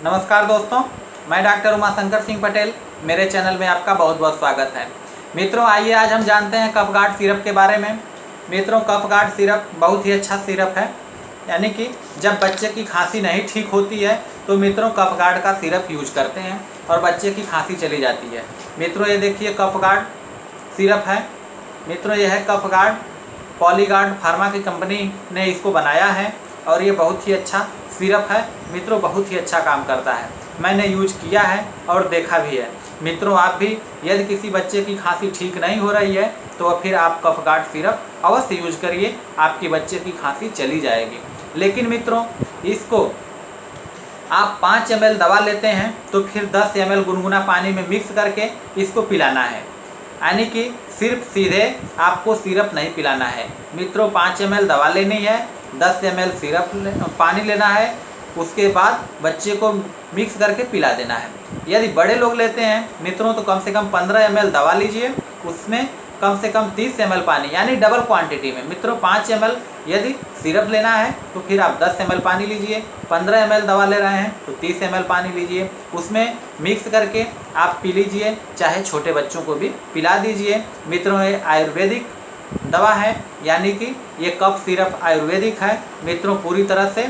नमस्कार दोस्तों, मैं डॉक्टर उमाशंकर सिंह पटेल। मेरे चैनल में आपका बहुत बहुत स्वागत है। मित्रों, आइए आज हम जानते हैं कफगार्ड सिरप के बारे में। मित्रों, कफगार्ड सिरप बहुत ही अच्छा सिरप है। यानी कि जब बच्चे की खांसी नहीं ठीक होती है तो मित्रों कफगार्ड का सिरप यूज करते हैं और बच्चे की खांसी चली जाती है। मित्रों, ये देखिए कफगार्ड सिरप है। मित्रों, ये है कफगार्ड। पॉलीगार्ड फार्मा की कंपनी ने इसको बनाया है और ये बहुत ही अच्छा सिरप है। मित्रों, बहुत ही अच्छा काम करता है। मैंने यूज किया है और देखा भी है। मित्रों, आप भी यदि किसी बच्चे की खांसी ठीक नहीं हो रही है तो फिर आप कफगार्ड सिरप अवश्य यूज करिए, आपकी बच्चे की खांसी चली जाएगी। लेकिन मित्रों, इसको आप 5 ml दवा लेते हैं तो फिर 10 ml गुनगुना पानी में मिक्स करके इसको पिलाना है। यानी कि सिर्फ सीधे आपको सिरप नहीं पिलाना है। मित्रों, 5 ml दवा लेनी है, 10 ml सिरप पानी लेना है, उसके बाद बच्चे को मिक्स करके पिला देना है। यदि बड़े लोग लेते हैं मित्रों तो कम से कम 15 ml दवा लीजिए, उसमें कम से कम 30 ml पानी, यानी डबल क्वांटिटी में। मित्रों, 5 ml यदि सिरप लेना है तो फिर आप 10 ml पानी लीजिए। 15 ml दवा ले रहे हैं तो 30 ml पानी लीजिए, उसमें मिक्स करके आप पी लीजिए, चाहे छोटे बच्चों को भी पिला दीजिए। मित्रों, ये आयुर्वेदिक दवा है, यानी कि ये कफ सिरप आयुर्वेदिक है। मित्रों, पूरी तरह से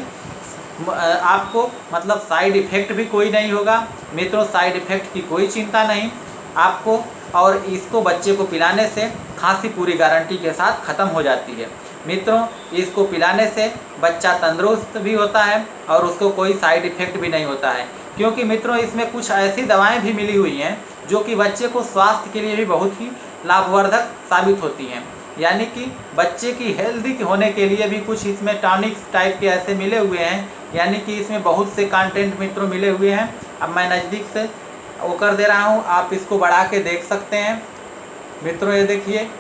आपको मतलब साइड इफ़ेक्ट भी कोई नहीं होगा। मित्रों, साइड इफ़ेक्ट की कोई चिंता नहीं आपको, और इसको बच्चे को पिलाने से खांसी पूरी गारंटी के साथ ख़त्म हो जाती है। मित्रों, इसको पिलाने से बच्चा तंदुरुस्त भी होता है और उसको कोई साइड इफ़ेक्ट भी नहीं होता है, क्योंकि मित्रों इसमें कुछ ऐसी दवाएं भी मिली हुई हैं जो कि बच्चे को स्वास्थ्य के लिए भी बहुत ही लाभवर्धक साबित होती हैं। यानी कि बच्चे की हेल्दी होने के लिए भी कुछ इसमें टॉनिक्स टाइप के ऐसे मिले हुए हैं। यानी कि इसमें बहुत से कंटेंट मित्रों मिले हुए हैं। अब मैं नज़दीक से वो कर दे रहा हूँ, आप इसको बढ़ा के देख सकते हैं। मित्रों, ये देखिए,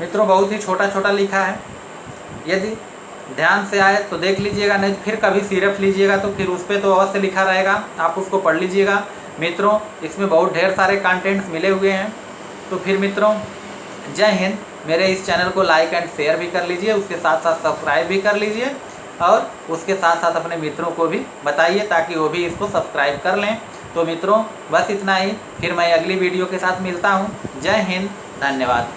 मित्रों बहुत ही छोटा छोटा लिखा है। यदि ध्यान से आए तो देख लीजिएगा, नहीं फिर कभी सिरप लीजिएगा तो फिर उस पर तो अवश्य लिखा रहेगा, आप उसको पढ़ लीजिएगा। मित्रों, इसमें बहुत ढेर सारे कंटेंट्स मिले हुए हैं। तो फिर मित्रों, जय हिंद। मेरे इस चैनल को लाइक एंड शेयर भी कर लीजिए, उसके साथ साथ सब्सक्राइब भी कर लीजिए और उसके साथ साथ अपने मित्रों को भी बताइए ताकि वो भी इसको सब्सक्राइब कर लें। तो मित्रों, बस इतना ही। फिर मैं अगली वीडियो के साथ मिलता हूँ। जय हिंद, धन्यवाद।